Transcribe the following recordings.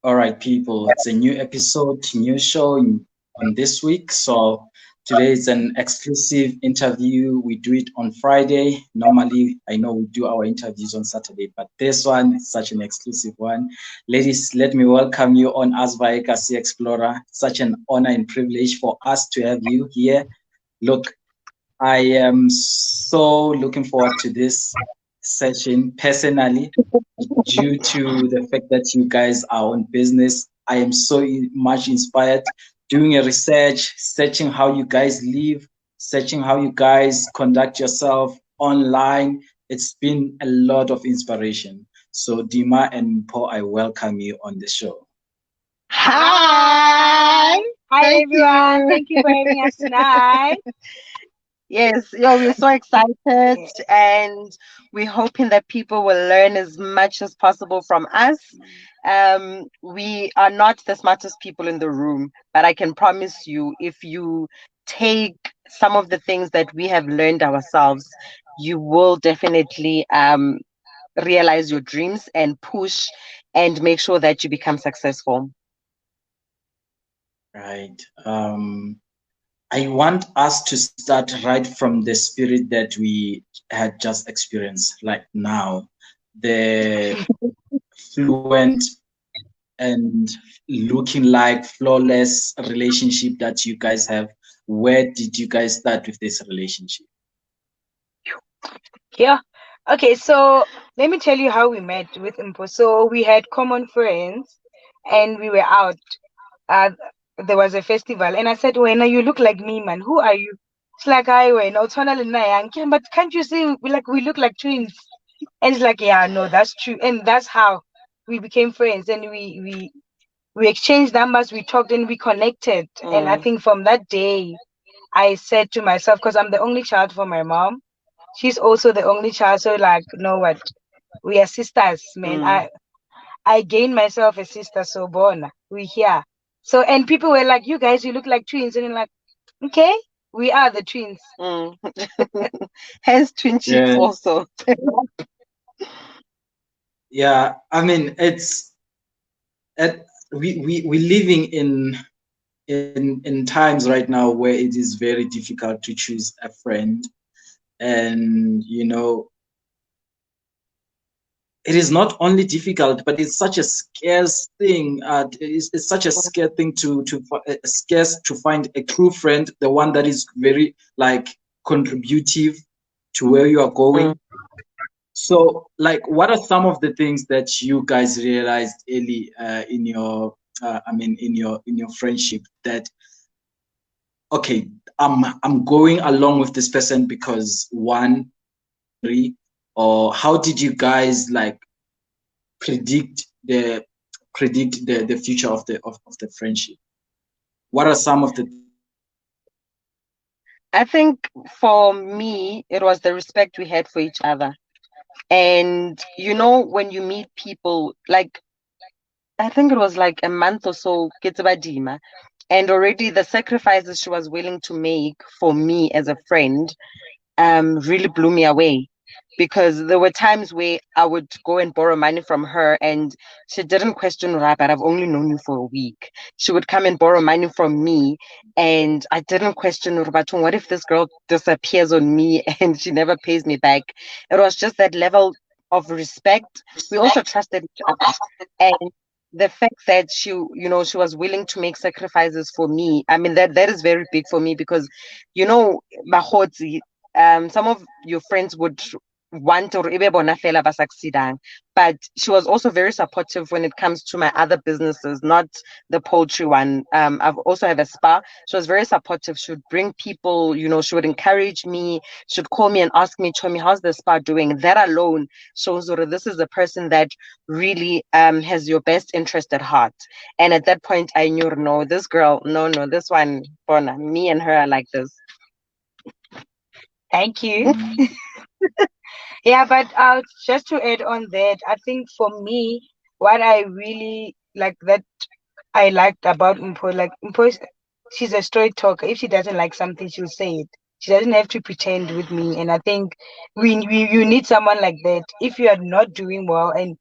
All right, people, it's a new episode, new show on this week. So today is an exclusive interview. We do it on Friday. Normally, I know we do our interviews on Saturday, but this one is such an exclusive one. Ladies, let me welcome you on Asvaye Kasi Explorer. Such an honor and privilege for us to have you here. Look, I am so looking forward to this session personally due to the fact that you guys are on business. I am so much inspired doing a research, searching how you guys live, searching how you guys conduct yourself online. It's been a lot of inspiration. So Dima and Mpho, I welcome you on the show. Hi. Hi, everyone. Thank you for having us tonight. Yes, we're so excited and we're hoping that people will learn as much as possible from us. We are not the smartest people in the room, but I can promise you, if you take some of the things that we have learned ourselves, you will definitely realize your dreams and push and make sure that you become successful. Right. I want us to start right from the spirit that we had just experienced, like now, the fluent and looking like flawless relationship that you guys have. Where did you guys start with this relationship? Yeah. Okay, so let me tell you how we met with Mpho. So we had common friends and we were out. Uh, there was a festival and I said, Wena, you look like me, man. Who are you? It's like, I Wena, but can't you see we look like twins? And it's like, yeah, no, that's true. And that's how we became friends and we exchanged numbers, we talked and we connected. And I think from that day I said to myself, because I'm the only child for my mom, she's also the only child, so like, you know what, we are sisters, man. I gained myself a sister, so born we here. So and people were like, you guys, you look like twins, and I'm like, okay, we are the twins. Hence Twinchicks also. Yeah, I mean we living in times right now where it is very difficult to choose a friend, and it is not only difficult, but it's such a scarce thing. It's such a scarce thing scarce to find a true friend, the one that is very like contributive to where you are going. So, like, what are some of the things that you guys realized early in your, in your friendship that, okay, I'm going along with this person because one, three, or how did you guys like predict the future of the friendship? What are some of the I think for me, it was the respect we had for each other. And when you meet people, like I think it was like a month or so, Dima, and already the sacrifices she was willing to make for me as a friend really blew me away, because there were times where I would go and borrow money from her and she didn't question, right, but I've only known you for a week. She would come and borrow money from me and I didn't question, what if this girl disappears on me and she never pays me back? It was just that level of respect. We also trusted each other. And the fact that she was willing to make sacrifices for me, I mean, that is very big for me, because Mahotsi, some of your friends would want or ebe bona fela ba succeedang, but she was also very supportive when it comes to my other businesses, not the poultry one. I've also have a spa. She was very supportive. She would bring people, she would encourage me. She would call me and ask me, Chomi, how's the spa doing? That alone shows that this is a person that really has your best interest at heart. And at that point I knew, no, this girl, no, this one, bona, me and her are like this. Thank you. Yeah, but just to add on that, I think for me, what I really like that I liked about Mpho, like Mpho, she's a straight talker. If she doesn't like something, she'll say it. She doesn't have to pretend with me. And I think you need someone like that. If you are not doing well and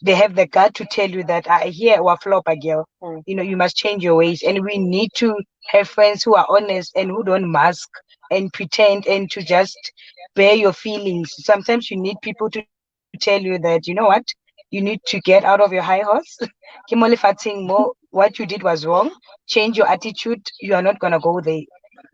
they have the gut to tell you that here wa flop a girl. Mm. You know, you must change your ways. And we need to have friends who are honest and who don't mask and pretend and to just bear your feelings. Sometimes you need people to tell you that, you know what, you need to get out of your high horse. Ke mo lefatsheng mo, what you did was wrong. Change your attitude. You are not gonna go there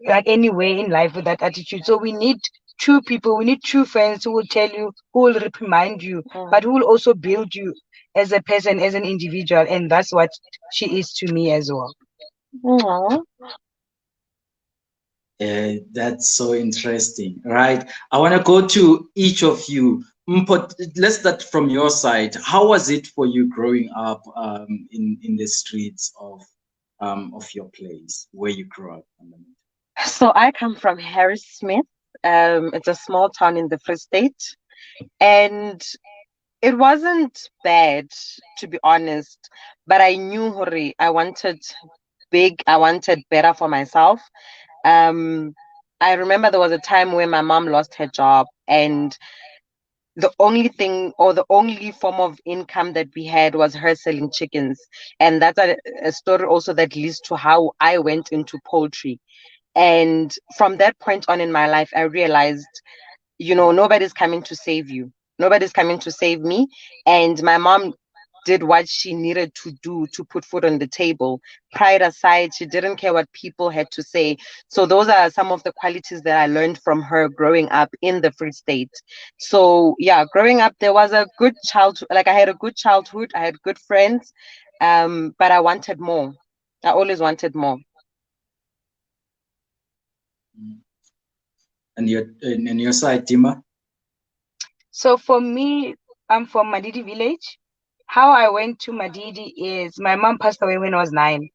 like anywhere in life with that attitude. So we need true people, we need true friends who will tell you, who will reprimand you, but who will also build you as a person, as an individual. And that's what she is to me as well. Aw. That's so interesting, right? I want to go to each of you. Mpho, let's start from your side. How was it for you growing up in the streets of your place where you grew up? So I come from Harrismith. It's a small town in the Free State, and it wasn't bad, to be honest. But I knew, hurry, I wanted big. I wanted better for myself. Um, I remember there was a time where my mom lost her job, and the only thing or the only form of income that we had was her selling chickens. And that's a story also that leads to how I went into poultry. And from that point on in my life, I realized, you know, nobody's coming to save you. Nobody's coming to save me. And my mom did what she needed to do to put food on the table. Pride aside, she didn't care what people had to say. So those are some of the qualities that I learned from her growing up in the Free State. So yeah, growing up, there was a good childhood. Like I had a good childhood. I had good friends. But I wanted more. I always wanted more. And your side, Dima? So for me, I'm from Madidi Village. How I went to Madidi is my mom passed away when I was 9.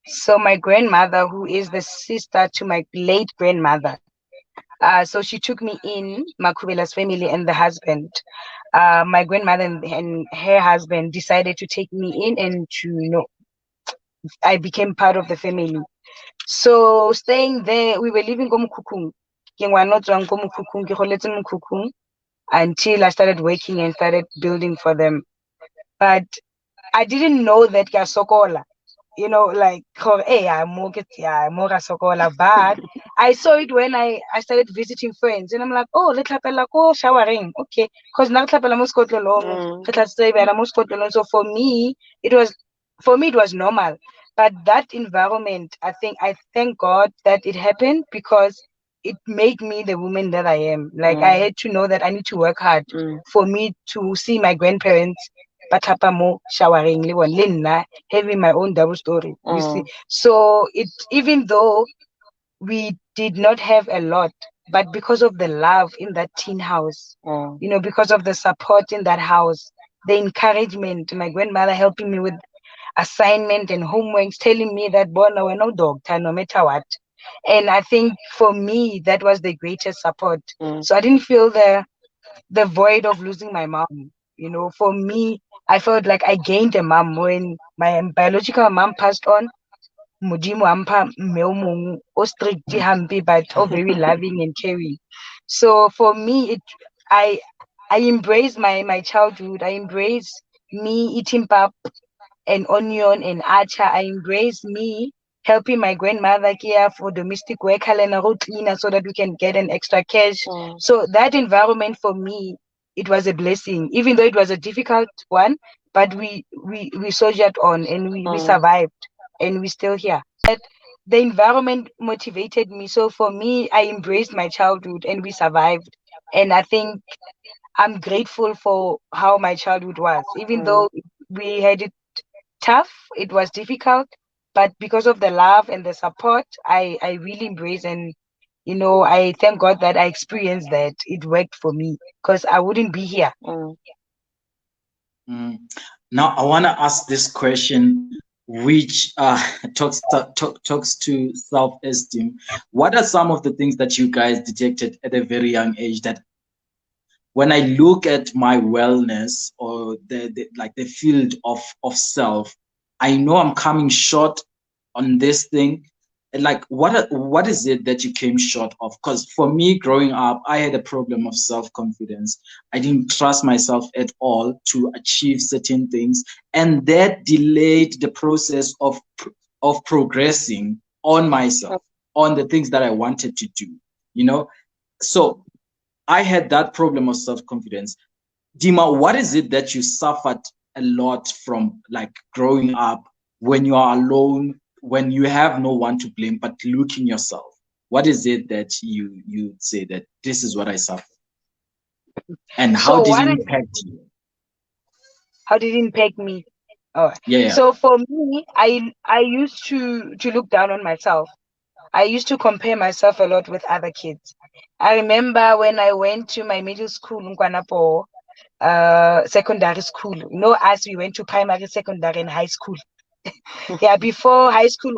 So my grandmother, who is the sister to my late grandmother, so she took me in Makubela's family and the husband. My grandmother and her husband decided to take me in, and to, you know, I became part of the family. So staying there, we were living in Mukukung. Until I started working and started building for them. But I didn't know that Sokola, you know, like, hey, Sokola. But I saw it when I started visiting friends, and I'm like, oh, let's go showering. Okay. Because now so for me it was normal. But that environment, I thank God that it happened, because it made me the woman that I am. Like I had to know that I need to work hard for me to see my grandparents mo showering le nna having my own double story. You see. So it, even though we did not have a lot, but because of the love in that teen house, you know, because of the support in that house, the encouragement, my grandmother helping me with assignment and homeworks, telling me that, Bona, we're no doctor, no matter what. And I think for me, that was the greatest support. So I didn't feel the void of losing my mom. You know, for me, I felt like I gained a mom when my biological mom passed on. Modimo ampa mme o mong o strict hampe, but o very loving and caring. So for me, I I embrace my childhood. I embrace me eating pap and onion and acha. I embrace me helping my grandmother care for domestic work and a cleaner so that we can get an extra cash. So that environment for me, it was a blessing, even though it was a difficult one, but we soldiered on, and we survived, and we're still here. But the environment motivated me. So for me, I embraced my childhood and we survived. And I think I'm grateful for how my childhood was, even though we had it tough, it was difficult, but because of the love and the support, I really embrace, and you know, I thank God that I experienced that. It worked for me, because I wouldn't be here. Now I want to ask this question, which talks to self-esteem. What are some of the things that you guys detected at a very young age that when I look at my wellness or the field of self, I know I'm coming short on this thing, like what is it that you came short of? Because for me, growing up, I had a problem of self-confidence. I didn't trust myself at all to achieve certain things, and that delayed the process of progressing on myself, on the things that I wanted to do, you know. So I had that problem of self-confidence. Dima, what is it that you suffered a lot from, like, growing up when you are alone, when you have no one to blame but looking yourself? What is it that you say that this is what I suffered? And how So did what it I impact you? how did it impact me? Oh, Yeah. so for me, I used to look down on myself. I used to compare myself a lot with other kids. I remember when I went to my middle school, Nkwanapo, secondary school. You know, as we went to primary, secondary, and high school. Yeah, before high school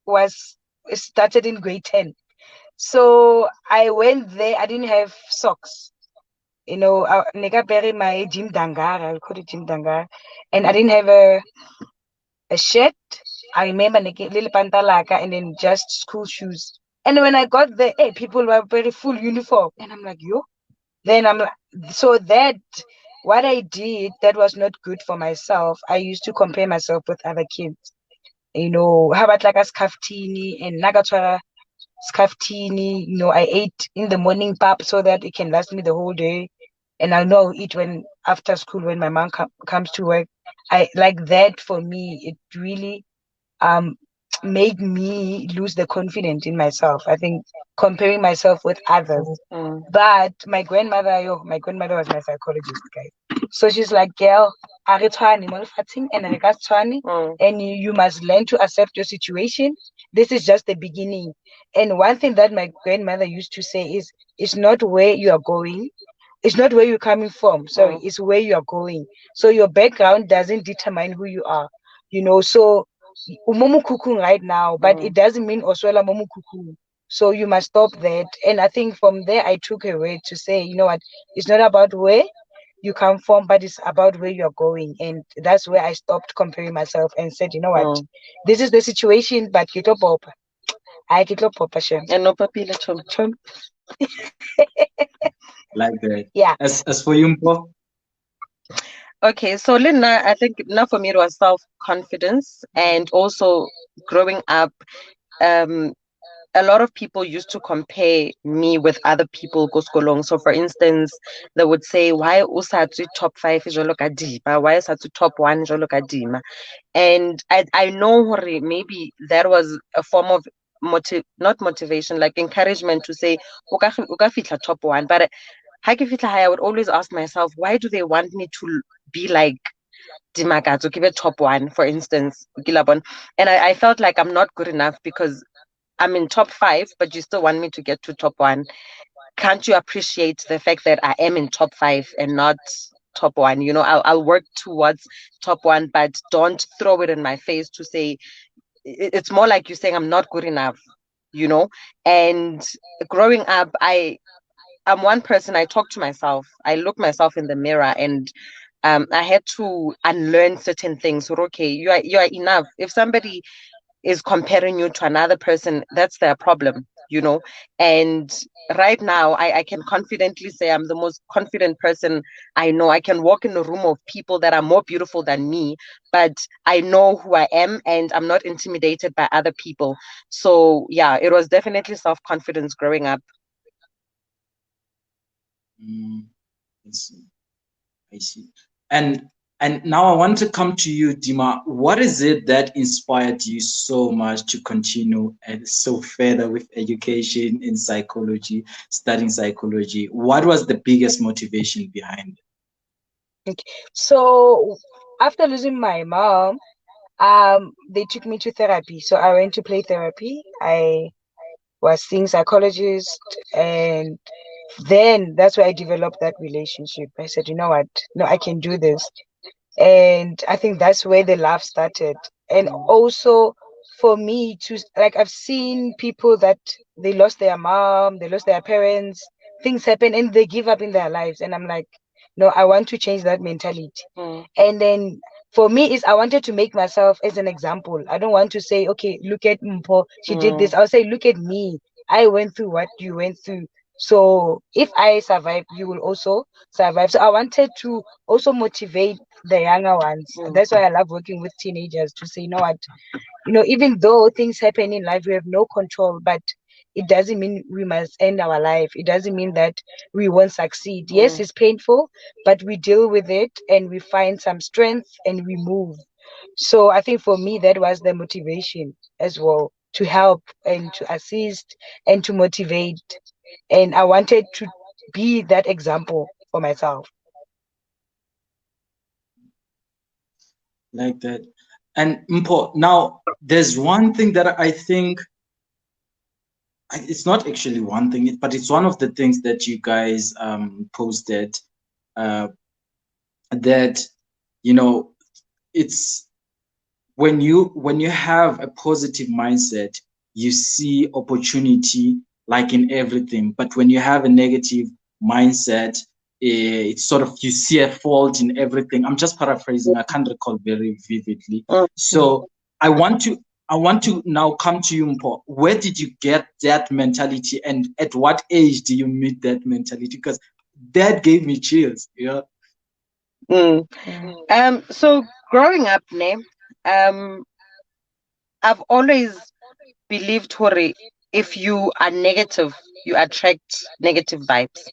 was started in grade 10. So I went there. I didn't have socks. You know, I bury my gym dangar. I call it gym dangar, and I didn't have a shirt. I remember little pantalaka and then just school shoes. And when I got there, hey, people were very full uniform, and I'm like, yo. Then I'm like, so that what I did that was not good for myself. I used to compare myself with other kids. You know, how about like a scaftini and nagatwara scaftini? You know, I ate in the morning pap so that it can last me the whole day, and I know I'll eat when after school when my mom comes to work. I like that. For me, it really um made me lose the confidence in myself. I think comparing myself with others. But my grandmother was my psychologist, guys. So she's like, girl, a re tshwane mo lefatsheng and re ka se tshwane, and you must learn to accept your situation. This is just the beginning. And one thing that my grandmother used to say is, it's not where you are going, it's not where you're coming from. Sorry, it's where you are going. So your background doesn't determine who you are. You know, so umomu kukung right now, but it doesn't mean oswela momu kukung. So you must stop that. And I think from there I took away to say, you know what, it's not about where you come from, but it's about where you're going. And that's where I stopped comparing myself and said, you know what, this is the situation, but kitlo popa. I kitlo popa shem. And no papila chom. Like that. Yeah. As for you, Mpho? Okay, so Lina, I think now for me it was self-confidence and also growing up. Um, a lot of people used to compare me with other people go skolong. So for instance, they would say, why usatsu top 5 jolo ka Dima? Why usatsu top 1 jolo ka Dima? And I know maybe that was a form of not motivation, like encouragement to say, "Uka fitla top 1." But I would always ask myself, why do they want me to be like Dimakatso, give it top 1, for instance, Gilabon? And I felt like I'm not good enough because I'm in top 5, but you still want me to get to top 1. Can't you appreciate the fact that I am in top 5 and not top 1? You know, I'll work towards top 1, but don't throw it in my face to say it's more like you're saying I'm not good enough, you know. And growing up, I'm one person. I talk to myself. I look myself in the mirror, and I had to unlearn certain things. So, okay, you are enough. If somebody is comparing you to another person, that's their problem, you know. And right now, I can confidently say I'm the most confident person I know. I can walk in a room of people that are more beautiful than me, but I know who I am, and I'm not intimidated by other people. So, yeah, it was definitely self-confidence growing up. I see. I see. And now I want to come to you, Dima. What is it that inspired you so much to continue and so further with education in psychology, studying psychology? What was the biggest motivation behind it? Okay. So after losing my mom, they took me to therapy. So I went to play therapy. I was seeing psychologist, and then that's where I developed that relationship. I said, you know what? No, I can do this. And I think that's where the love started. And also for me to, like, I've seen people that they lost their mom, they lost their parents, things happen and they give up in their lives. And I'm like, no, I want to change that mentality. And then for me is I wanted to make myself as an example. I don't want to say, okay, look at Mpho, she did this. I'll say, look at me. I went through what you went through. So if I survive, you will also survive. So I wanted to also motivate the younger ones. That's why I love working with teenagers to say, you know what, even though things happen in life, we have no control, but it doesn't mean we must end our life. It doesn't mean that we won't succeed. Yes, it's painful, but we deal with it and we find some strength and we move. So I think for me, that was the motivation as well, to help and to assist and to motivate. And I wanted to be that example for myself. Like that. And Mpho, now there's one thing that I think it's not actually one thing, but it's one of the things that you guys posted, uh, that it's when you have a positive mindset, you see opportunity like in everything. But when you have a negative mindset, it's sort of you see a fault in everything. I'm just paraphrasing. I can't recall very vividly. So I want to now come to you, Mpho. Where did you get that mentality, and at what age do you meet that mentality? Because that gave me chills. Yeah. So growing up, I've always believed, Hore, if you are negative, you attract negative vibes.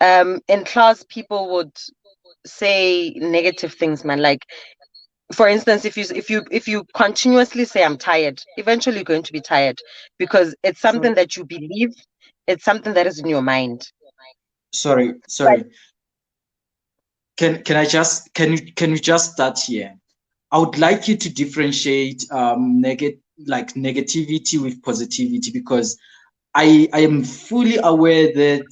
In class, people would say negative things, man. Like, for instance, if you continuously say I'm tired, eventually you're going to be tired because it's something that you believe, it's something that is in your mind. Sorry. Can you just start here? I would like you to differentiate negativity with positivity, because I am fully aware that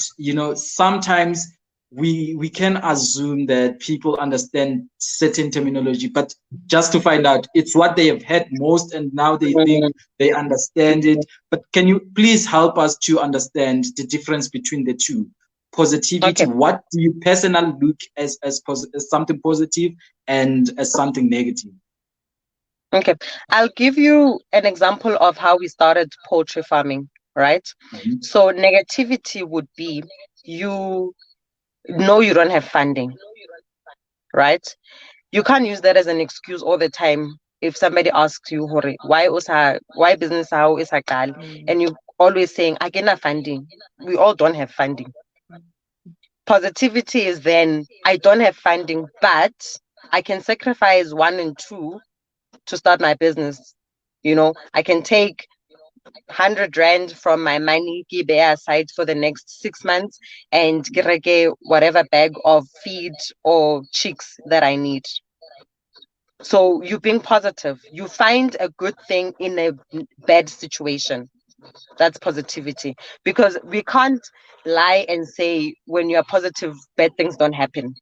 sometimes we can assume that people understand certain terminology, but just to find out it's what they have heard most and now they think they understand it. But can you please help us to understand the difference between the two? Positivity, what do you personally look as something positive and as something negative? Okay, I'll give you an example of how we started poultry farming, right? So negativity would be you know you don't have funding, right? You can't use that as an excuse all the time. If somebody asks you, Hore, why business how is akal, and you always saying, I get funding. We all don't have funding. Positivity is then I don't have funding, but I can sacrifice 1 and 2 to start my business. I can take 100 rand from my money, give aside for the next 6 months, and get whatever bag of feed or chicks that I need. So you being positive, you find a good thing in a bad situation. That's positivity, because we can't lie and say when you are positive, bad things don't happen.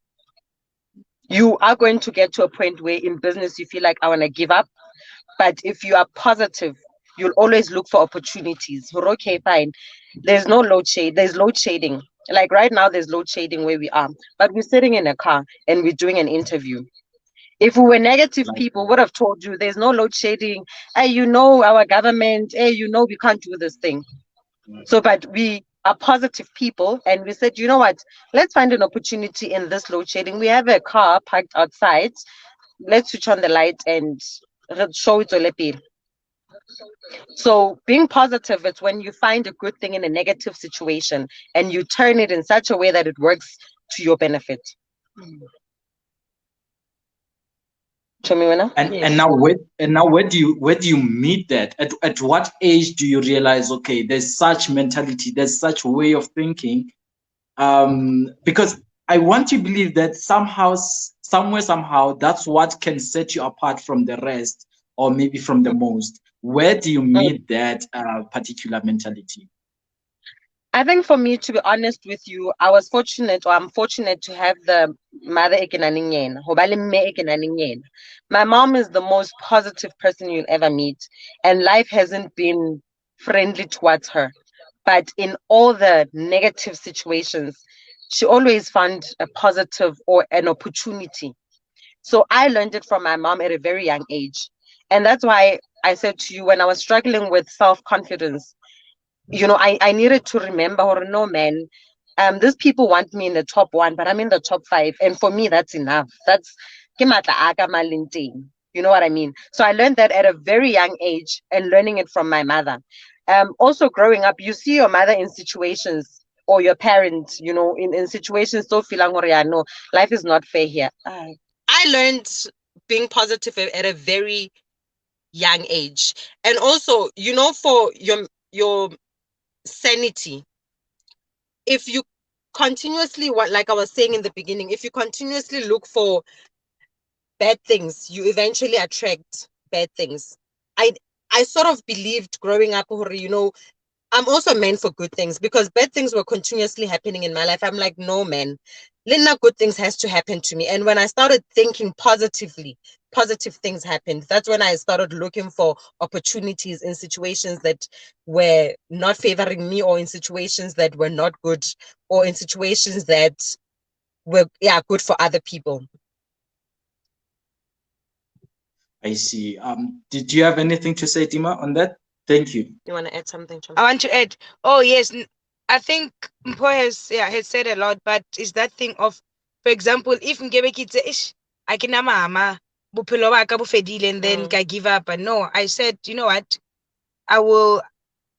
You are going to get to a point where in business you feel like I want to give up. But if you are positive, you'll always look for opportunities. Okay, fine. There's no load shade. There's load shading. Like right now, there's load shading where we are. But we're sitting in a car and we're doing an interview. If we were negative people, would have told you there's no load shading. Hey, our government. Hey, we can't do this thing. So, but we are positive people, and we said, you know what? Let's find an opportunity in this load shading. We have a car parked outside. Let's switch on the light and show it to Lepi. So being positive is when you find a good thing in a negative situation and you turn it in such a way that it works to your benefit. And now where do you meet that? At what age do you realize, okay, there's such mentality, there's such way of thinking? Because I want to believe that somehow that's what can set you apart from the rest, or maybe from the most. Where do you meet that particular mentality? I think for me, to be honest with you, I'm fortunate to have the mother. My mom is the most positive person you'll ever meet, and life hasn't been friendly towards her. But in all the negative situations, she always found a positive or an opportunity. So I learned it from my mom at a very young age. And that's why I said to you, when I was struggling with self-confidence, I needed to remember, or no, man, these people want me in the top 1, but I'm in the top 5. And for me, that's enough. That's ke matla a ka malenteng. You know what I mean? So I learned that at a very young age and learning it from my mother. Also growing up, you see your mother in situations, or your parents, in situations, so feeling, no, life is not fair here. I learned being positive at a very young age. And also, for your sanity, if you continuously, like I was saying in the beginning, if you continuously look for bad things, you eventually attract bad things. I sort of believed growing up, I'm also meant for good things, because bad things were continuously happening in my life. I'm like, no, man, Lena, good things has to happen to me. And when I started thinking positively, positive things happened. That's when I started looking for opportunities in situations that were not favoring me, or in situations that were not good, or in situations that were, good for other people. I see. Did you have anything to say, Dima, on that? Thank you. You want to add something, Chum? I want to add. Oh yes, I think Mpho has said a lot, but it's that thing of, for example, if Ngebe kitse ish, I can mama bophelo ba ka bo fedile, and then I give up. But no, I said, you know what? I will.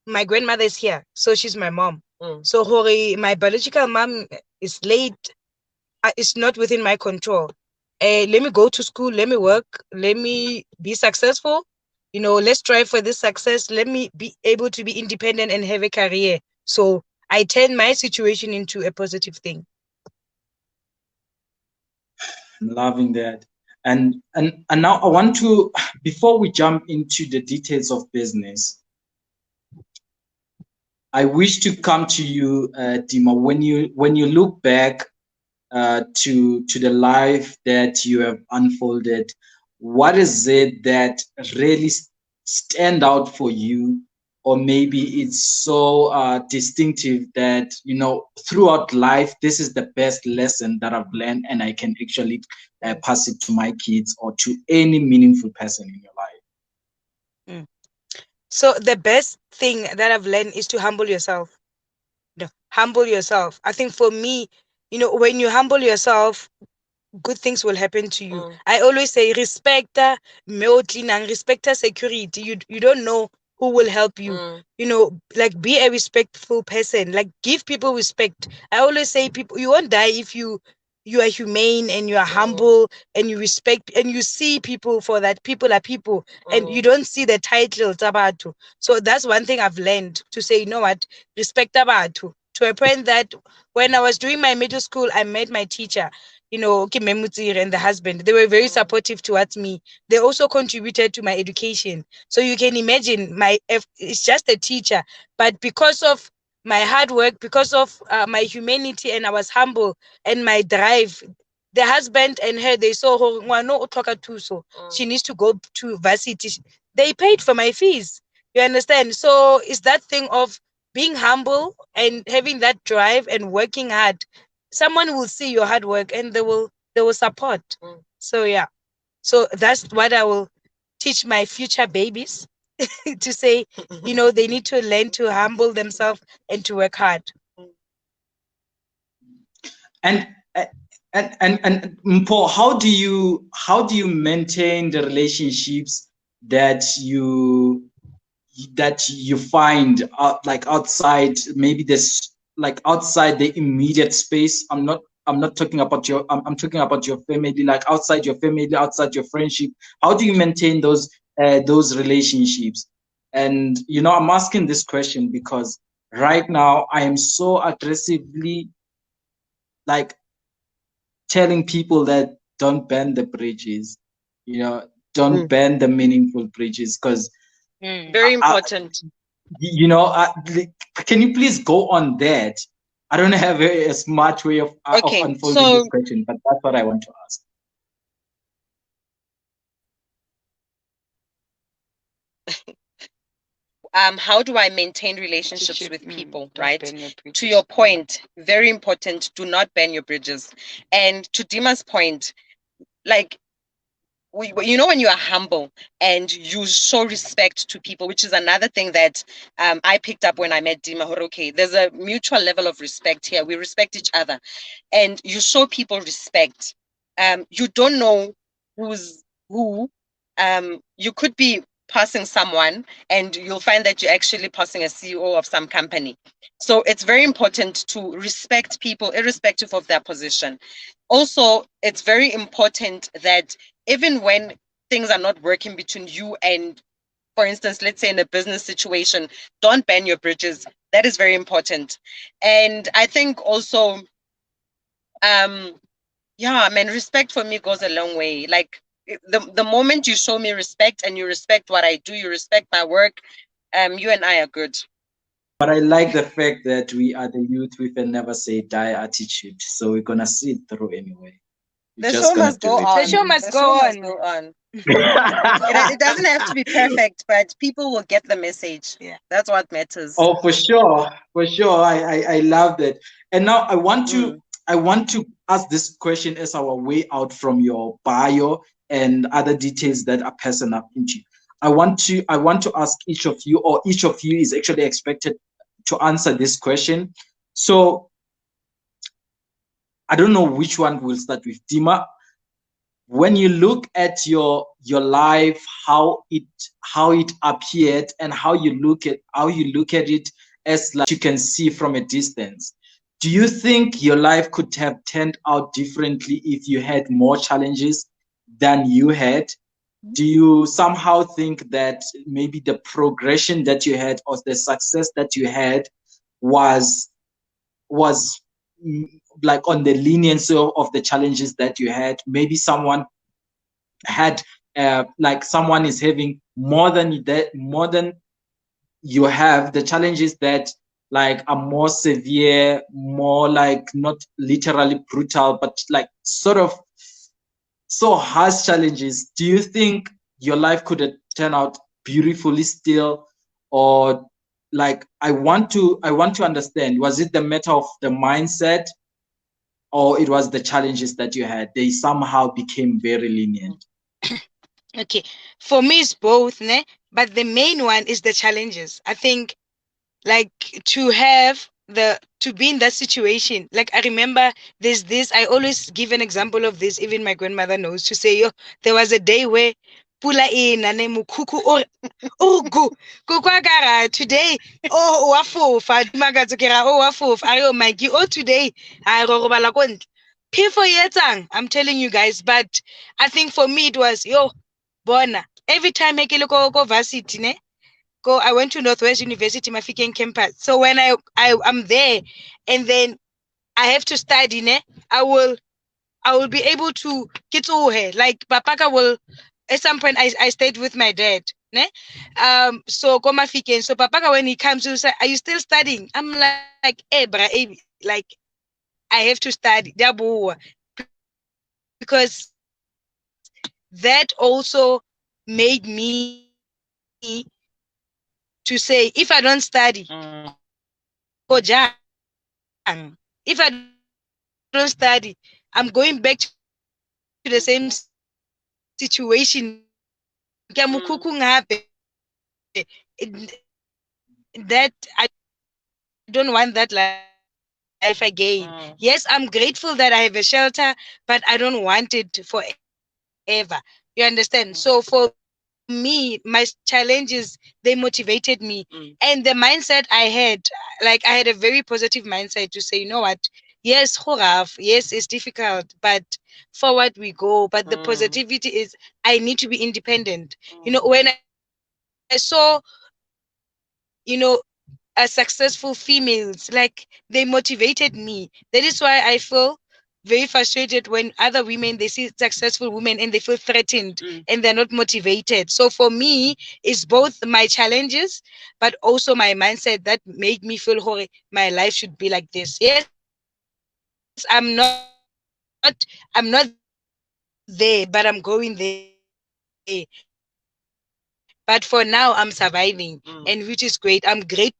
My grandmother is here, so she's my mom. So Hori, my biological mom is late. It's not within my control. Let me go to school. Let me work. Let me be successful. Let's strive for this success. Let me be able to be independent and have a career. So I turn my situation into a positive thing. Loving that. And now I want to, before we jump into the details of business, I wish to come to you, Dima, when you look back to the life that you have unfolded, what is it that really stand out for you, or maybe it's so distinctive that throughout life this is the best lesson that I've learned, and I can actually pass it to my kids or to any meaningful person in your life? So the best thing that I've learned is to humble yourself. Humble yourself. I think for me, when you humble yourself, good things will happen to you. I always say respect security. You don't know who will help you. Like, be a respectful person. Like, give people respect. I always say, people, you won't die if you are humane and you are humble and you respect and you see people for that. People are people, and you don't see the title Tabatu. So that's one thing I've learned, to say, you know what, respect Tabatu. To a point that when I was doing my middle school, I met my teacher, and the husband. They were very supportive towards me. They also contributed to my education. So you can imagine, it's just a teacher, but because of my hard work, because of my humanity, and I was humble, and my drive, the husband and her, they saw her, so she needs to go to varsity. They paid for my fees. You understand? So it's that thing of being humble and having that drive and working hard. Someone will see your hard work and they will support. So yeah. So that's what I will teach my future babies to say, they need to learn to humble themselves and to work hard. And Mpho, how do you maintain the relationships that you find like outside, maybe this, like outside the immediate space? I'm not talking about I'm talking about your family, like outside your family, outside your friendship. How do you maintain those relationships? And I'm asking this question because right now I am so aggressively, like, telling people that don't burn the bridges, don't burn the meaningful bridges, because very important. Can you please go on that? I don't have a smart way of unfolding this question, but that's what I want to ask. How do I maintain relationships with people, right? To your point, very important, do not burn your bridges. And to Dima's point, like, you know, when you are humble and you show respect to people, which is another thing that I picked up when I met Dima. Okay, there's a mutual level of respect here. We respect each other, and you show people respect. You don't know who's who. You could be passing someone, and you'll find that you're actually passing a CEO of some company. So it's very important to respect people, irrespective of their position. Also, it's very important that even when things are not working between you and, for instance, let's say in a business situation, don't burn your bridges. That is very important. And I think also, yeah, man, respect for me goes a long way. Like the moment you show me respect and you respect what I do, you respect my work, you and I are good. But I like the fact that we are the youth with a never say die attitude. So we're gonna see it through anyway. We're The just show gonna must do go it. The on. show must The go show must on. go on. It doesn't have to be perfect, but people will get the message. Yeah. That's what matters. Oh, for sure, for sure. I love that. And now I want to ask this question as our way out from your bio and other details that are personal into you. I want to ask each of you, or each of you is actually expected to answer this question. So I don't know which one will start with. Dima, when you look at your life, how it appeared, and how you look at it, as like you can see from a distance, do you think your life could have turned out differently if you had more challenges than you had? Do you somehow think that maybe the progression that you had, or the success that you had, was was mm, like on the leniency of the challenges that you had? Maybe someone had like someone is having more than you have, the challenges that like are more severe, more like not literally brutal, but like sort of so harsh challenges. Do you think your life could have turned out beautifully still? Or like I want to understand, was it the matter of the mindset, or it was the challenges that you had, they somehow became very lenient? Okay. For me, it's both, ne? But the main one is the challenges. I think, like, to be in that situation. Like, I remember there's this, I always give an example of this, even my grandmother knows, to say, yo, there was a day where pula in and mukuku or go kwagara today. Oh, wafofa, Dimakatso kera, oh, wafofa, ayo, Mikey, oh, today, I go balakon. Pifo yetang, I'm telling you guys, but I think for me it was, yo, bona. Every time I go varsity, ne? Go, I went to Northwest University, Mafikeng campus. So when I'm there, and then I have to study, ne? I will be able to get over. Like Papaka will, at some point I stayed with my dad, ne? So go Mafikeng. So Papaka, when he comes, he'll say, "Are you still studying?" I'm like, "Eh, bra, like I have to study." Because that also made me to say, if I don't study, I'm gonna go jang. If I don't study, I'm going back to the same situation. That I don't want that life again. Yes, I'm grateful that I have a shelter, but I don't want it forever. You understand? So for me, my challenges, they motivated me. And the mindset I had, like I had a very positive mindset to say, you know what? Yes, Khuraf, yes, it's difficult, but forward we go. But the positivity is I need to be independent. When I saw, successful females, like they motivated me. That is why I feel very frustrated when other women, they see successful women and they feel threatened and they're not motivated. So for me, it's both my challenges but also my mindset that made me feel, "Hore, my life should be like this." Yes, I'm not there, but I'm going there. But for now I'm surviving, and which is great. I'm grateful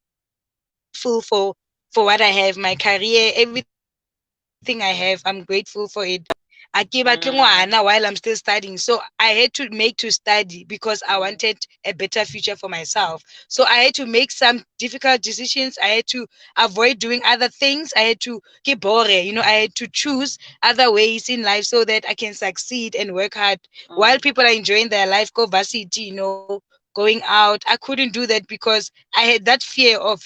for what I have, my career, everything I have. I'm grateful for what I have, my career, everything I have. I'm grateful for it. while I'm still studying. So I had to make to study because I wanted a better future for myself. So I had to make some difficult decisions. I had to avoid doing other things. I had to keep boring. I had to choose other ways in life so that I can succeed and work hard. While people are enjoying their life, go varsity, going out. I couldn't do that because I had that fear of,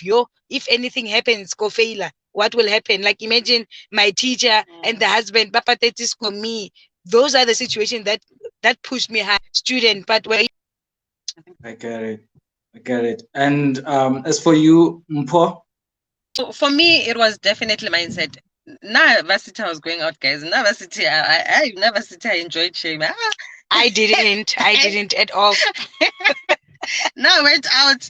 if anything happens, go failure. What will happen? Like imagine my teacher and the husband, Papa Tetis for me. Those are the situations that pushed me high, student. But when I get it. I get it. And as for you, Mpho? So for me, it was definitely mindset. Now, varsity I was going out, guys. Now, varsity, I never I enjoyed shame. I didn't at all. No, I went out,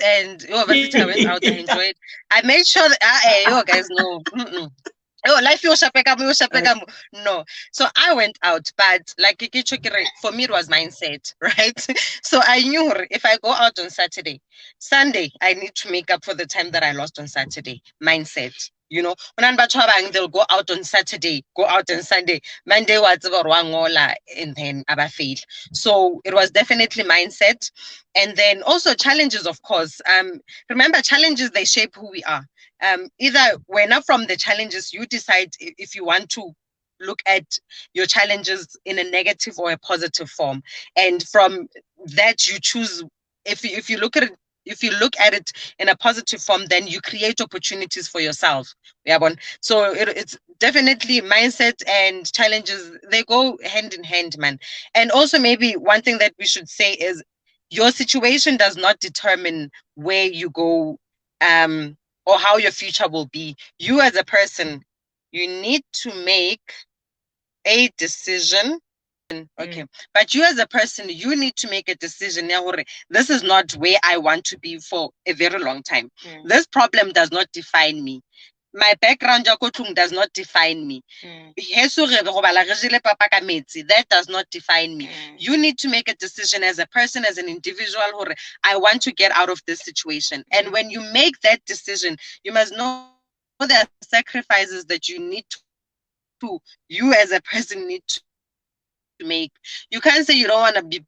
and varsity, I went out, I enjoyed. I made sure that, you guys know. Oh, life you no. So I went out, but like for me it was mindset, right? So I knew if I go out on Sunday, I need to make up for the time that I lost on Saturday. Mindset. When they'll go out on Saturday, go out on Sunday, Monday was and then I fail. So it was definitely mindset. And then also challenges, of course. Remember, challenges, they shape who we are. Either we're not from the challenges, you decide if you want to look at your challenges in a negative or a positive form, and from that you choose. If you look at it in a positive form, then you create opportunities for yourself. So it's definitely mindset and challenges, they go hand in hand, man. And also maybe one thing that we should say is your situation does not determine where you go, or how your future will be. You as a person, you need to make a decision. Okay. But you as a person, you need to make a decision. This is not where I want to be for a very long time. This problem does not define me. My background does not define me. That does not define me. You need to make a decision as a person, as an individual. I want to get out of this situation. And when you make that decision, you must know there are sacrifices that you as a person need to make. You can't say you don't want to be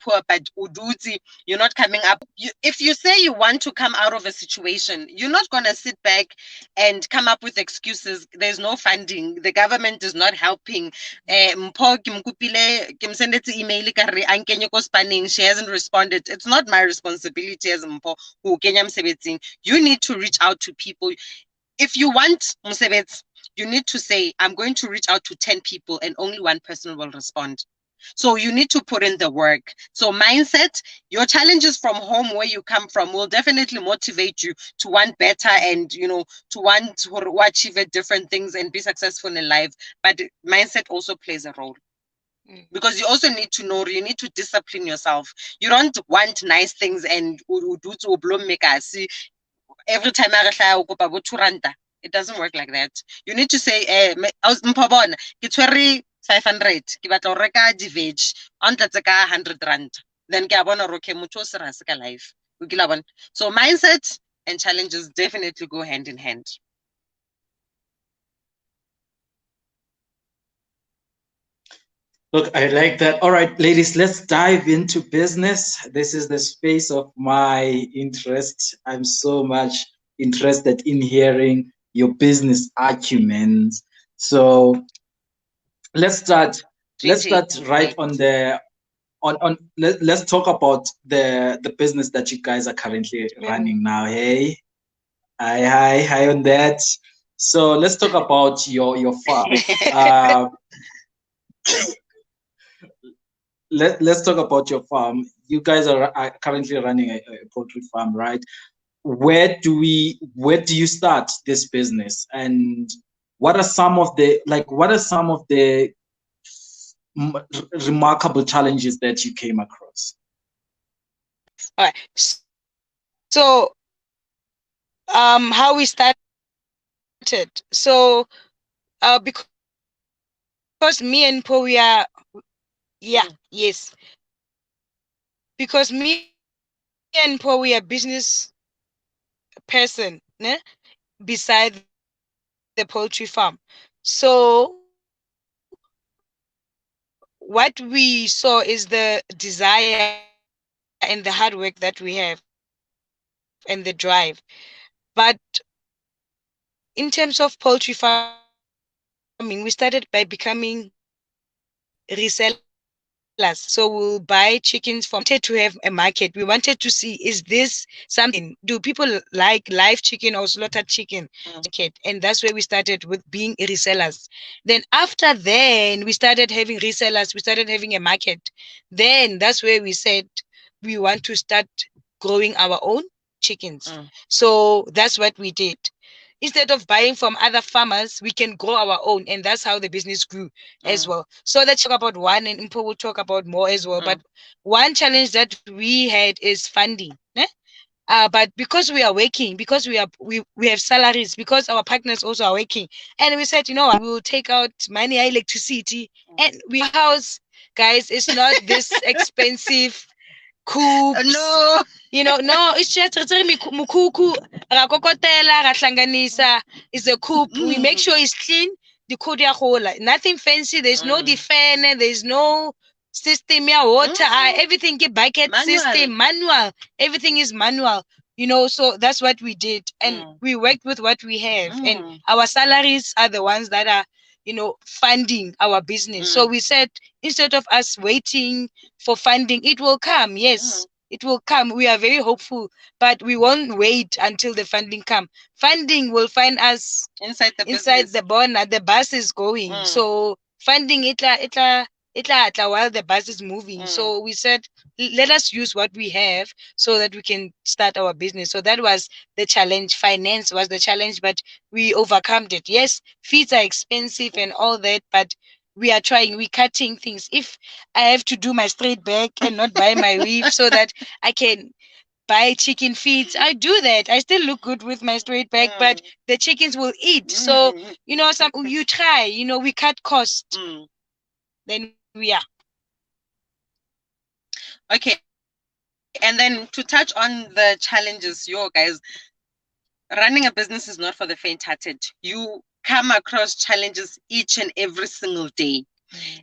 poor, but udutsi, you're not coming up. If you say you want to come out of a situation, you're not going to sit back and come up with excuses. There's no funding. The government is not helping. Mpho, ke mo sendetse email ka re a nkenye ko spanning. She hasn't responded. It's not my responsibility as Mpho who kenya mosebetsing. You need to reach out to people. If you want mosebetsi, you need to say, I'm going to reach out to 10 people and only one person will respond. So you need to put in the work. So mindset, your challenges from home, where you come from, will definitely motivate you to want better and, to want to achieve different things and be successful in life. But mindset also plays a role. Because you also need to know, you need to discipline yourself. You don't want nice things and every time it doesn't work like that. You need to say, 500, ke batla go reka di-veg a ntlatse ka 100 rand, then ke a bona gore okay, motho o serious ka life. So mindset and challenges definitely go hand in hand. Look, I like that. All right, ladies, let's dive into business. This is the space of my interest. I'm so much interested in hearing your business acumen. So let's start right on the let's talk about the business that you guys are currently running now. Hey, hi on that. So let's talk about your farm. Let's talk about your farm. You guys are currently running a poultry farm, right? Where do you start this business, and what are some of the remarkable challenges that you came across? All right. So, how we started. So, because me and Mpho, we are, yes. Because me and Mpho, we are business person, beside the poultry farm. So what we saw is the desire and the hard work that we have and the drive. But in terms of poultry farming, we started by becoming resellers. So we'll buy chickens from farmers. We wanted to have a market. We wanted to see, is this something we can do? People like live chicken or slaughtered chicken? We want to have a market. And that's where we started with being resellers. Then after then, we started having resellers. We started having a market. Then that's where we said we want to start growing our own chickens. So that's what we did. Instead of buying from other farmers, we can grow our own, and that's how the business grew as well. So let's talk about one, and Mpho will talk about more as well. But one challenge that we had is funding. But because we are working, because we have salaries, because our partners also are working, and we said, you know what, we will take out money, electricity, and we house, guys, it's not this expensive coops. No. No, it's just mukuku, rakokotela, rahlanganisa, is a coop. We make sure it's clean. The kodia hola, nothing fancy. There's no defender. There's no system. Yeah, water. Everything get bucket Manual. system, manual. Everything is manual. So that's what we did, and we worked with what we have, and our salaries are the ones that are, funding our business. So we said, instead of us waiting for funding, it will come. Yes. It will come. We are very hopeful, but we won't wait until the funding come. Funding will find us inside the bonnet. The bus is going. So funding itla while the bus is moving. So we said, let us use what we have so that we can start our business. So that was the challenge. Finance was the challenge, but we overcome it. Yes, feeds are expensive and all that, but we are trying, we're cutting things. If I have to do my straight back and not buy my weave so that I can buy chicken feeds, I do that. I still look good with my straight back, but the chickens will eat. So, you try, we cut cost. Then we are. Okay. And then to touch on the challenges, guys, running a business is not for the faint-hearted. You come across challenges each and every single day.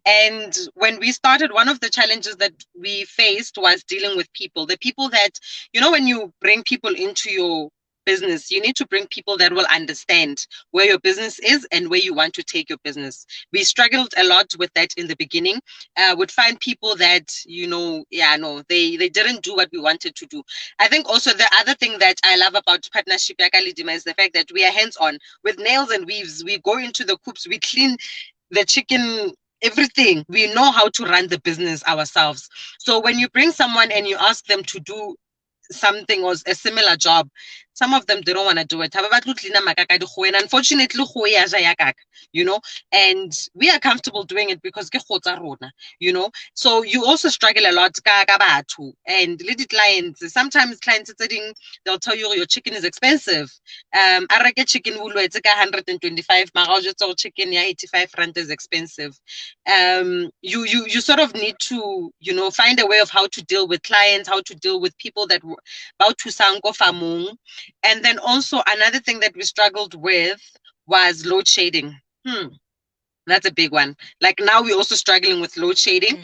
And when we started, one of the challenges that we faced was dealing with people. The people that, when you bring people into your business, you need to bring people that will understand where your business is and where you want to take your business. We struggled a lot with that in the beginning. Would find people that, they didn't do what we wanted to do. I think also the other thing that I love about partnership is the fact that we are hands-on with nails and weaves. We go into the coops, we clean the chicken, everything. We know how to run the business ourselves. So when you bring someone and you ask them to do something or a similar job, some of them, they don't want to do it. And unfortunately, and we are comfortable doing it because so you also struggle a lot. And little clients, sometimes clients they'll tell you your chicken is expensive. I get chicken it's 125, chicken 85 rand is expensive. You sort of need to find a way of how to deal with clients, how to deal with people that about to sango famung. And then also another thing that we struggled with was load shedding. That's a big one. Like now we're also struggling with load shedding.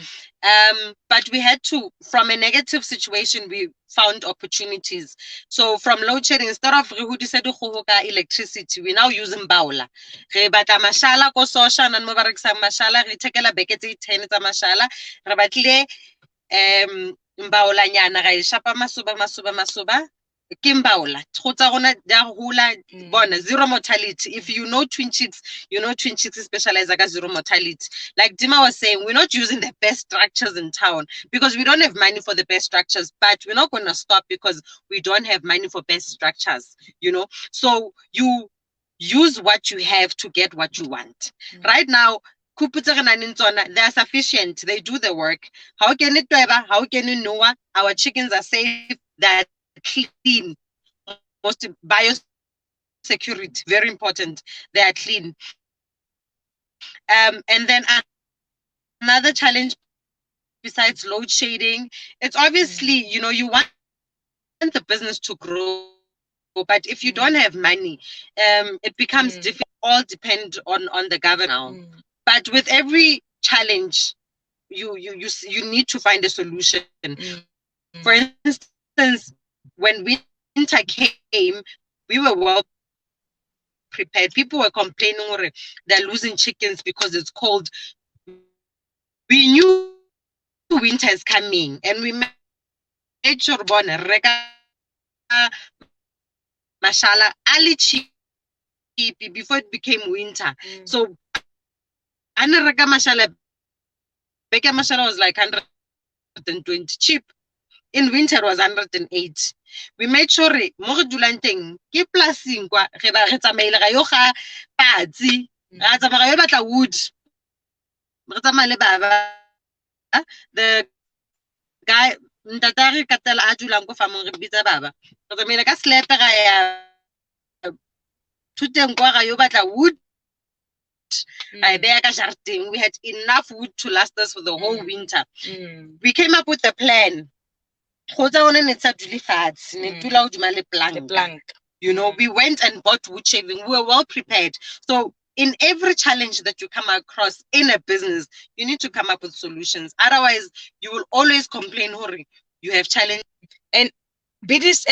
But we had to, from a negative situation, we found opportunities. So from load shedding, instead of electricity, we now use Mbaula. Re bata mashala ko sosha nan mo barekisa mashala, re tekela bekete 10 tsa mashala, re batlile Mbaula nyana ga e shapa masuba Kimbaula, zero mortality. If you know Twinchicks, Twinchicks specialize like zero mortality. Like Dima was saying, we're not using the best structures in town because we don't have money for the best structures, but we're not going to stop because we don't have money for best structures, So you use what you have to get what you want. Right now, they're sufficient. They do the work. How can it ever? How can you know our chickens are safe? They're clean. Most biosecurity, very important. They are clean. And then another challenge besides load shedding, it's obviously, you want the business to grow, but if you don't have money, it becomes difficult. All depend on the government now. But with every challenge, you need to find a solution. For instance, when winter came, we were well prepared. People were complaining or they're losing chickens because it's cold. We knew winter is coming, and we made sure mashala ali cheap before it became winter. So anareka mashala, beke mashala was like 120 cheap. In winter it was 108. We made sure mo re dulang teng ke plasing kwa re ba re tsamaile ga yo ga patsi ra tsamaya yo batla wood re tsamaya le baba the guy ntatare katela a dulang ko famong re bitsa baba re tsamaile ka slepe ga ya thuteng kwa ga yo batla wood. We had enough wood to last us for the whole winter. We came up with a plan. You know, we went and bought wood shaving. We were well prepared. So in every challenge that you come across in a business, you need to come up with solutions. Otherwise, you will always complain, Hori, you have challenges. And business,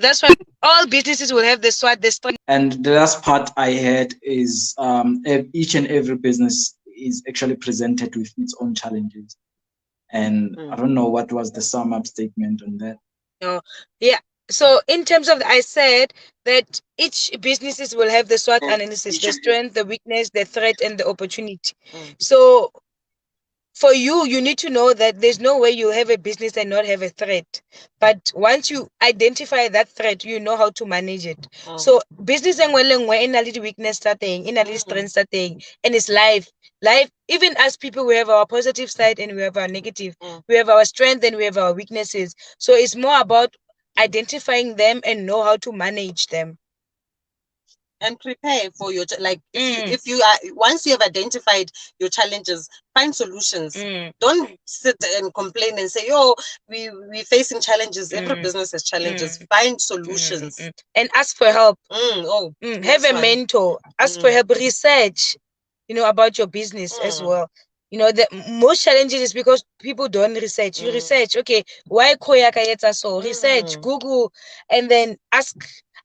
that's why all businesses will have the SWOT. And the last part I had is each and every business is actually presented with its own challenges. And I don't know what was the sum up statement on that. Oh, yeah. So in terms of, I said that each businesses will have the SWOT analysis, the strength, the weakness, the threat, and the opportunity. So for you, you need to know that there's no way you have a business and not have a threat. But once you identify that threat, you know how to manage it. So business and in a little weakness starting, in a little strength starting, and it's life. Life, even as people, we have our positive side and we have our negative. We have our strength and we have our weaknesses. So it's more about identifying them and know how to manage them. And prepare for your if you are, once you have identified your challenges, find solutions. Don't sit and complain and say, "Oh, we're facing challenges." Every business has challenges. Find solutions and ask for help. Have a mentor. Ask for help. Research, about your business as well. The most challenges is because people don't research. You research, okay, why koyaka so? Research, Google, and then ask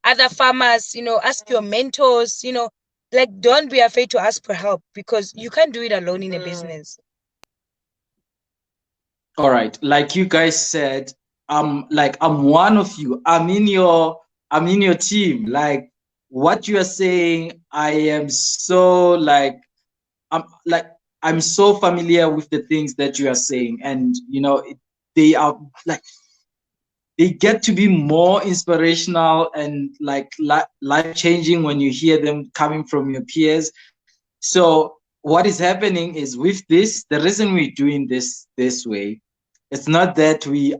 other farmers, ask your mentors, don't be afraid to ask for help because you can't do it alone in a business. All right. Like you guys said, I'm one of you. I'm in your team. Like what you are saying, I am so I'm so familiar with the things that you are saying, and they are they get to be more inspirational and life changing when you hear them coming from your peers. So what is happening is with this, the reason we're doing this way, it's not that we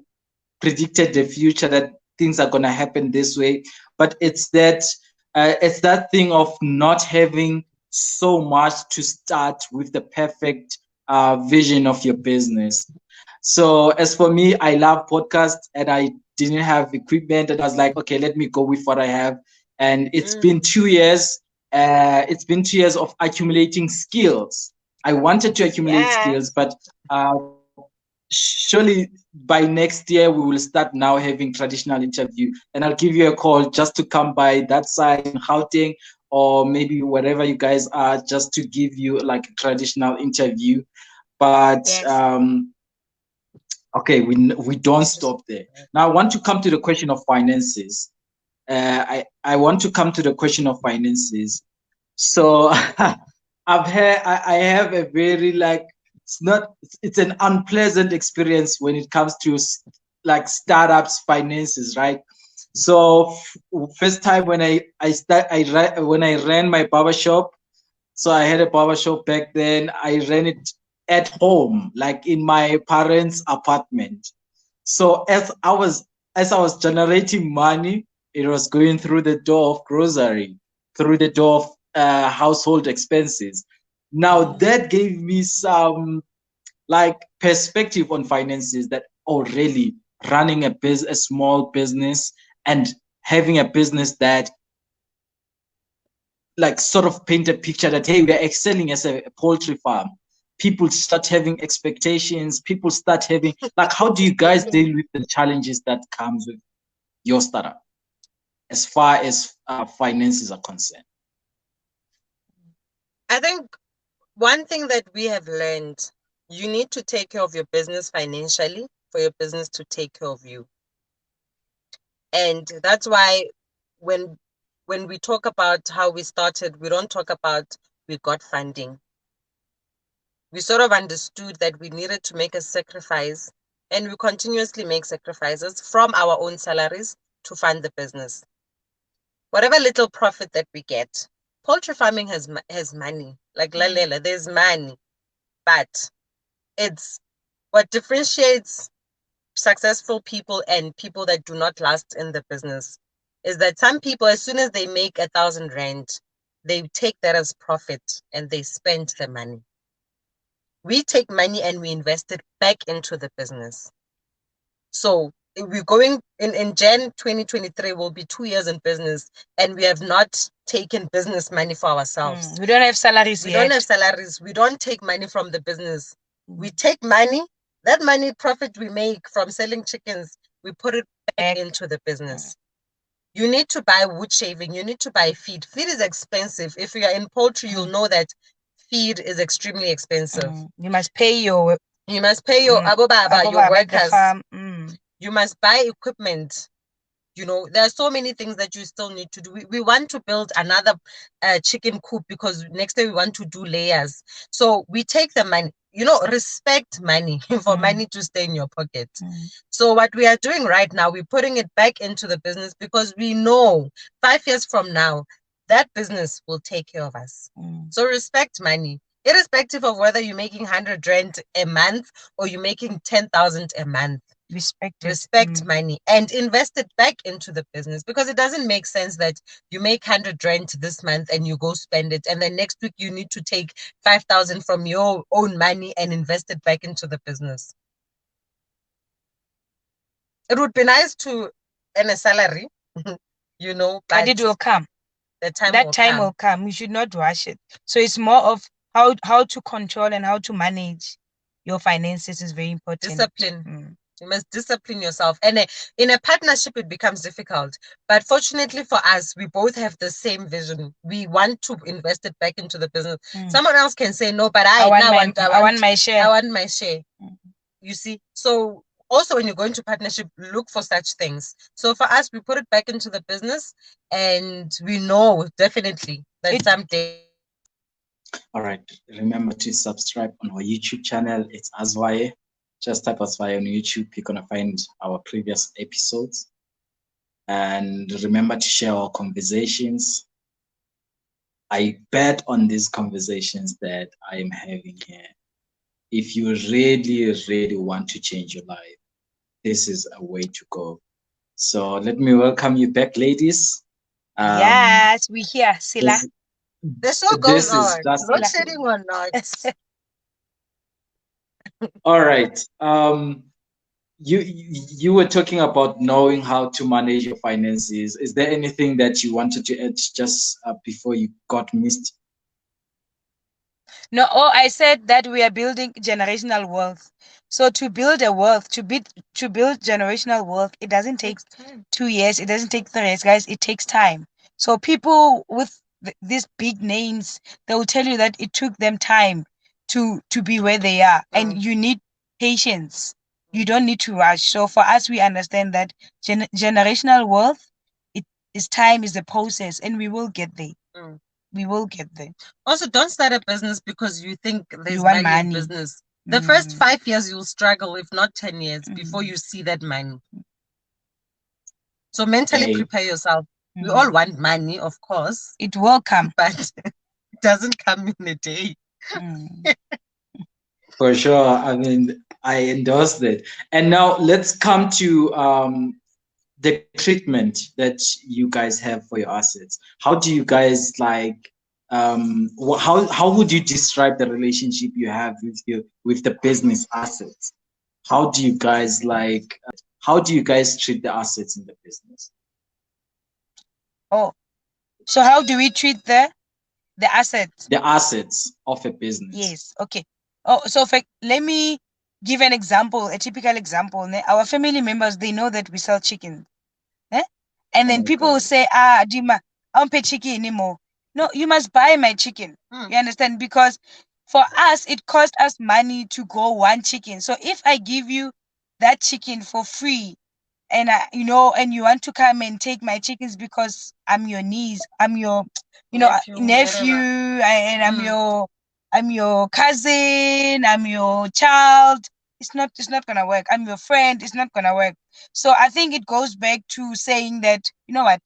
predicted the future that things are going to happen this way, but it's that thing of not having so much to start with the perfect vision of your business. So as for me, I love podcasts, and I didn't have equipment, and I was like, okay, let me go with what I have. And it's been 2 years. It's been 2 years of accumulating skills. I wanted to accumulate skills, but surely by next year we will start now having traditional interview, and I'll give you a call just to come by that side in Gauteng or maybe wherever you guys are, just to give you like a traditional interview. But okay, we don't stop there. Now I want to come to the question of finances. I want to come to the question of finances. So I have a very it's an unpleasant experience when it comes to startups finances, right? So first time when I ran my barbershop, so I had a barbershop back then. I ran it at home, like in my parents' apartment. So as I was generating money, it was going through the door of grocery, through the door of household expenses. Now that gave me some perspective on finances, that really running a small business and having a business that sort of paint a picture that, hey, we're excelling as a poultry farm. people start having expectations, people start having, like, how do you guys deal with the challenges that comes with your startup as far as finances are concerned? I think one thing that we have learned, you need to take care of your business financially for your business to take care of you. And that's why when we talk about how we started, we don't talk about we got funding. We sort of understood that we needed to make a sacrifice, and we continuously make sacrifices from our own salaries to fund the business. Whatever little profit that we get, poultry farming has money. Like Lalela, there's money, but it's what differentiates successful people and people that do not last in the business is that some people, as soon as they make 1,000 rand, they take that as profit and they spend the money. We take money and we invest it back into the business. So we're going in Jan 2023 will be 2 years in business, and we have not taken business money for ourselves. We don't have salaries We yet. don't have salaries. We don't take money from the business. We take money, that money profit we make from selling chickens, we put it back into the business. You need to buy wood shaving. You need to buy feed. Feed is expensive. If you are in poultry, you'll know that feed is extremely expensive. You must pay your abobaba, your workers. Farm. You must buy equipment. You know, there are so many things that you still need to do. We want to build another chicken coop because next day we want to do layers. So we take the money, you know, respect money for money to stay in your pocket. So what we are doing right now, we're putting it back into the business because we know 5 years from now, that business will take care of us. So respect money, irrespective of whether you're making 100 rand a month or you're making 10,000 a month. Respect money and invest it back into the business, because it doesn't make sense that you make 100 rand this month and you go spend it, and then next week you need to take 5,000 from your own money and invest it back into the business. It would be nice to earn a salary, you know, but it will come. That time will come. You should not rush it. So it's more of how to control and how to manage your finances is very important. Discipline. You must discipline yourself. And in a partnership, it becomes difficult. But fortunately for us, we both have the same vision. We want to invest it back into the business. Someone else can say, no, but I want my share. I want my share. You see? So also when you go into partnership, look for such things. So for us, we put it back into the business, and we know definitely that someday. All right. Remember to subscribe on our YouTube channel. It's Asvaye. Just type Asvaye on YouTube. You're going to find our previous episodes. And remember to share our conversations. I bet on these conversations that I am having here. If you really, really want to change your life, this is a way to go. So let me welcome you back, ladies. Yes, we here, Sila. The show goes on. Not shedding or not. All right. You were talking about knowing how to manage your finances. Is there anything that you wanted to add just before you got missed? No, I said that we are building generational wealth. So to build a wealth, to build generational wealth, it doesn't take 2 years. It doesn't take 3 years, guys. It takes time. So people with these big names, they will tell you that it took them time to be where they are, and you need patience. You don't need to rush. So for us, we understand that generational wealth, time is the process, and we will get there. We will get there. Also, don't start a business because you think there's money in business. The first 5 years you'll struggle, if not 10 years, before you see that money. So mentally prepare yourself. We all want money, of course. It will come. But it doesn't come in a day. For sure. I mean, I endorse that. And now let's come to the treatment that you guys have for your assets. How do you guys how would you describe the relationship you have with the business assets? How do you guys treat the assets in the business? Oh, so how do we treat the assets? The assets of a business. Yes. Okay. Oh, so let me give an example, a typical example. Our family members, they know that we sell chicken. And then people will say, Dima, I don't pay chicken anymore. No, you must buy my chicken. You understand? Because for us, it cost us money to grow one chicken. So if I give you that chicken for free, and and you want to come and take my chickens because I'm your niece, I'm your, nephew, and I'm your cousin, I'm your child. It's not gonna work. I'm your friend. It's not gonna work. So I think it goes back to saying that, you know what,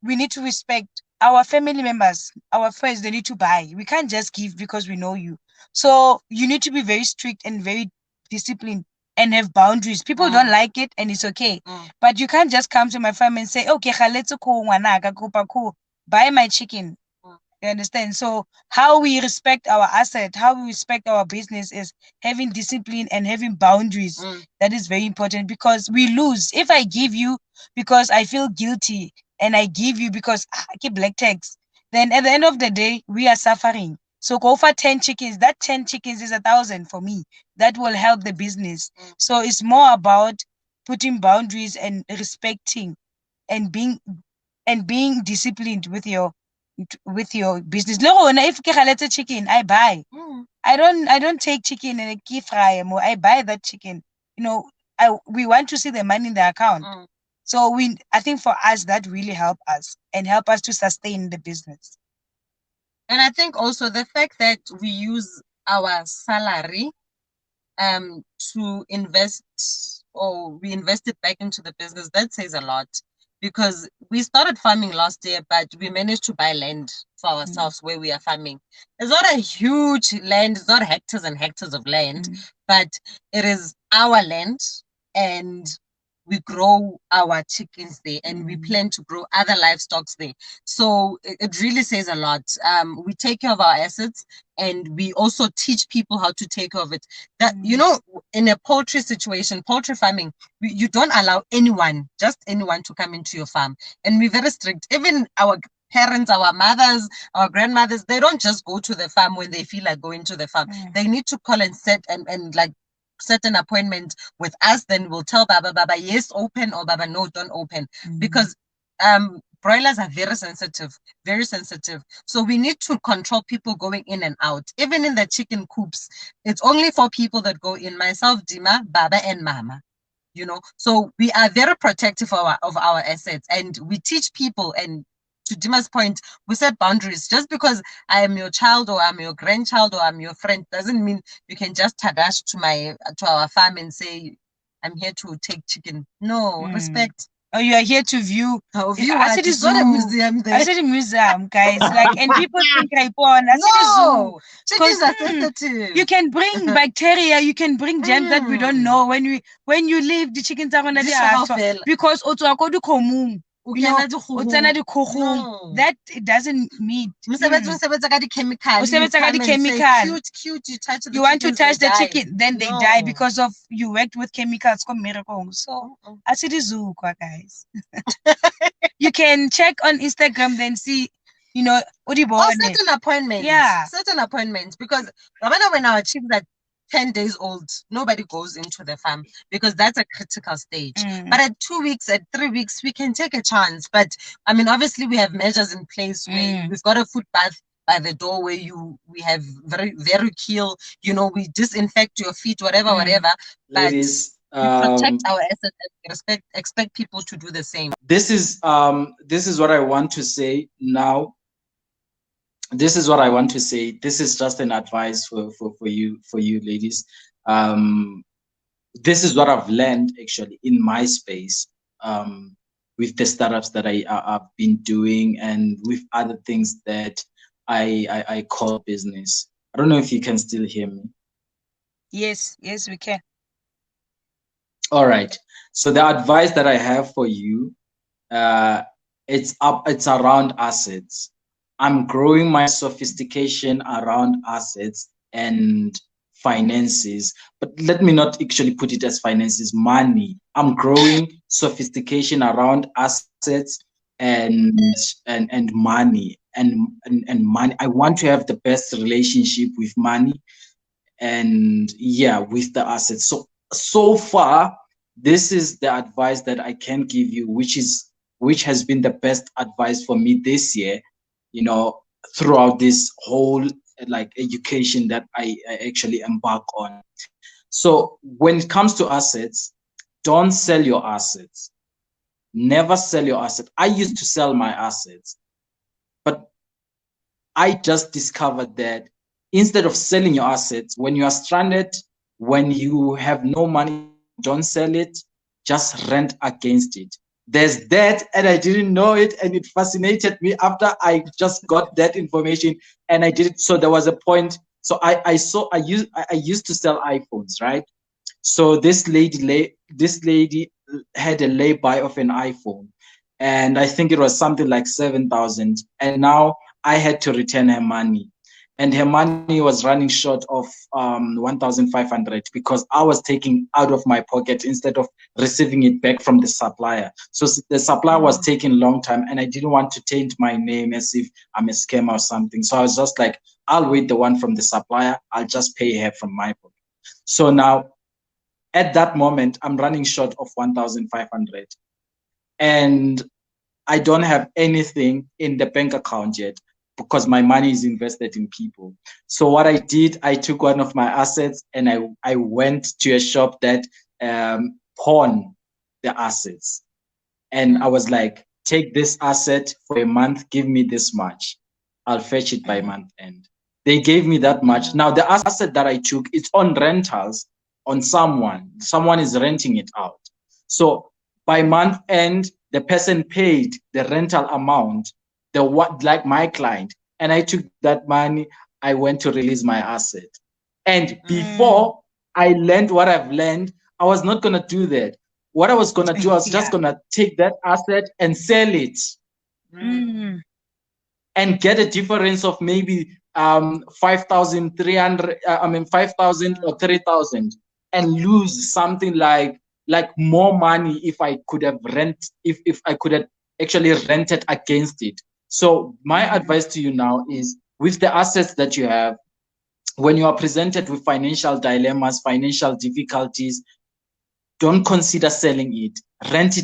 we need to respect our family members, our friends. They need to buy. We can't just give because we know you. So you need to be very strict and very disciplined and have boundaries. People don't like it, and it's okay. But you can't just come to my farm and say, okay, let's go buy my chicken. You understand? So how we respect our asset, how we respect our business is having discipline and having boundaries. That is very important, because we lose. If I give you because I feel guilty, and I give you because I keep black tax, then at the end of the day, we are suffering. So go for 10 chickens. That 10 chickens is 1,000 for me. That will help the business. So it's more about putting boundaries and respecting and being disciplined with your business. No, if ke chicken, I buy. I don't take chicken and fry. I buy that chicken. We want to see the money in the account. So I think for us that really help us and help us to sustain the business. And I think also the fact that we use our salary to invest, or we invest it back into the business, that says a lot. Because we started farming last year, but we managed to buy land for ourselves where we are farming. It's not a huge land, it's not hectares and hectares of land, but it is our land, and we grow our chickens there, and we plan to grow other livestock there. So it really says a lot. We take care of our assets, and we also teach people how to take care of it. That, in a poultry situation, poultry farming, you don't allow just anyone to come into your farm. And we're very strict. Even our parents, our mothers, our grandmothers, they don't just go to the farm when they feel like going to the farm. They need to call and set and like set an appointment with us. Then we'll tell Baba, yes, open, or Baba, no, don't open. Because broilers are very sensitive. So we need to control people going in and out. Even in the chicken coops, it's only for people that go in, myself, Dima, Baba, and Mama. So we are very protective of our assets, and we teach people. And to Dima's point, we set boundaries. Just because I am your child, or I'm your grandchild, or I'm your friend, doesn't mean you can just dash to our farm and say, I'm here to take chicken. No, respect. Oh, you are here to view. I said it's not a museum there. I said a museum, guys. And people think no, chickens are sensitive. You can bring bacteria, you can bring germs that we don't know. When you leave, the chickens are gonna be because that it doesn't meet. Cute, you want to touch the chicken, then they die because of you worked with chemicals. So I see the zoo, guys. You can check on Instagram, then see, certain appointments. Yeah, certain appointments. Because when our chickens are 10 days old, nobody goes into the farm, because that's a critical stage. But at 2 weeks, at 3 weeks, we can take a chance. But obviously we have measures in place where we've got a foot bath by the door, where we have very, very keel, we disinfect your feet, whatever. Ladies, but we protect our assets, and expect people to do the same. This is what I want to say now. This is what I want to say. This is just an advice for you ladies. This is what I've learned actually in my space, with the startups that I've been doing, and with other things that I call business. I don't know if you can still hear me. Yes, we can. All right. So the advice that I have for you, it's around assets. I'm growing my sophistication around assets and finances, but let me not actually put it as finances, money. I'm growing sophistication around assets and money. and money. I want to have the best relationship with money and with the assets. So far, this is the advice that I can give you, which has been the best advice for me this year, throughout this whole education that I actually embark on. So when it comes to assets, don't sell your assets. Never sell your asset. I used to sell my assets, but I just discovered that instead of selling your assets, when you are stranded, when you have no money, don't sell it, just rent against it. There's that, and I didn't know it, and it fascinated me after I just got that information, and I did it. So there was a point. So I used to sell iPhones, right? So this lady had a lay-by of an iPhone, and I think it was something like 7,000. And now I had to return her money, and her money was running short of 1,500 because I was taking out of my pocket instead of receiving it back from the supplier. So the supplier was taking a long time, and I didn't want to taint my name as if I'm a scammer or something. So I was just like, I'll wait the one from the supplier. I'll just pay her from my pocket. So now, at that moment, I'm running short of 1,500, and I don't have anything in the bank account yet because my money is invested in people. So what I did, I took one of my assets and I went to a shop that pawned the assets. And I was like, take this asset for a month, give me this much. I'll fetch it by month end. They gave me that much. Now the asset that I took, it's on rentals on someone. Someone is renting it out. So by month end, the person paid the rental amount, like my client, and I took that money. I went to release my asset. And before I learned what I've learned, I was not going to do that. What I was going to do, I was just going to take that asset and sell it and get a difference of maybe 5,300, 5,000 or 3,000, and lose something like more money if I could have if I could have actually rented against it. So my advice to you now is, with the assets that you have, when you are presented with financial dilemmas, financial difficulties, don't consider selling it. Rent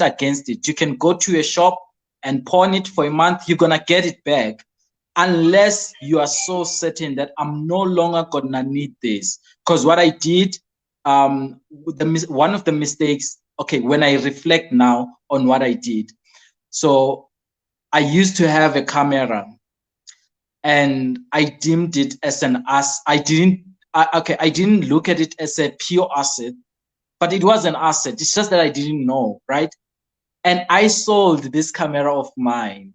against it. You can go to a shop and pawn it for a month. You're gonna get it back, unless you are so certain that I'm no longer gonna need this. Because what I did, one of the mistakes, when I reflect now on what I did, so I used to have a camera, and I deemed it as an asset. I didn't look at it as a pure asset, but it was an asset. It's just that I didn't know, right? And I sold this camera of mine,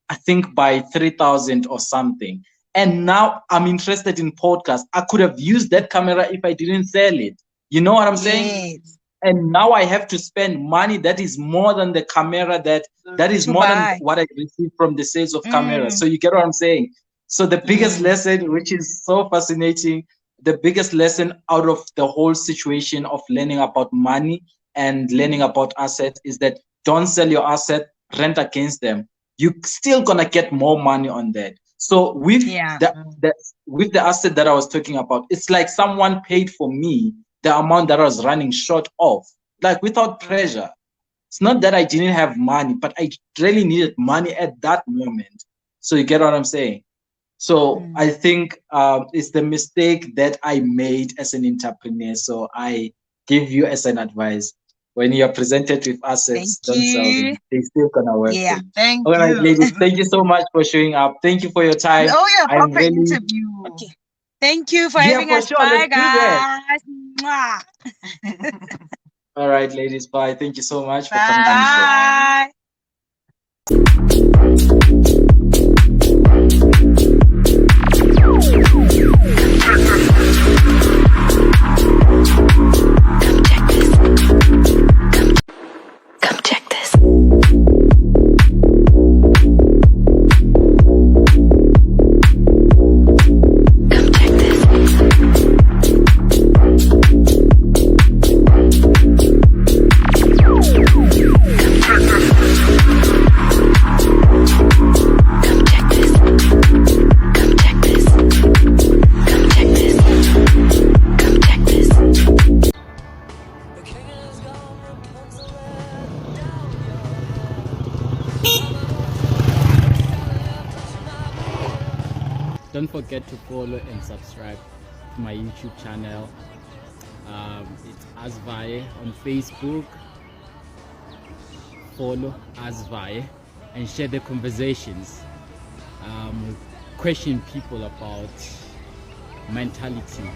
I think by 3,000 or something. And now I'm interested in podcasts. I could have used that camera if I didn't sell it. You know what I'm saying? Yes. And now I have to spend money that is more than the camera that is more than what I received from the sales of cameras. So you get what I'm saying? So the biggest lesson, which is so fascinating, the biggest lesson out of the whole situation of learning about money and learning about assets is that don't sell your asset, rent against them. You're still gonna get more money on that. So with with the asset that I was talking about, it's like someone paid for me the amount that I was running short of, like without pressure. It's not that I didn't have money, but I really needed money at that moment. So you get what I'm saying? So I think it's the mistake that I made as an entrepreneur. So I give you as an advice, when you're presented with assets, don't sell them. They're still gonna work. Yeah, thank you. All right, ladies, thank you so much for showing up. Thank you for your time. Oh yeah, proper interview. Okay. Thank you for having us. Bye, guys. All right, ladies. Bye. Thank you so much for coming on the show. Bye. Come check this. Come check this. Don't forget to follow and subscribe to my YouTube channel. It's Asvaye on Facebook. Follow Asvaye and share the conversations. Question people about mentality.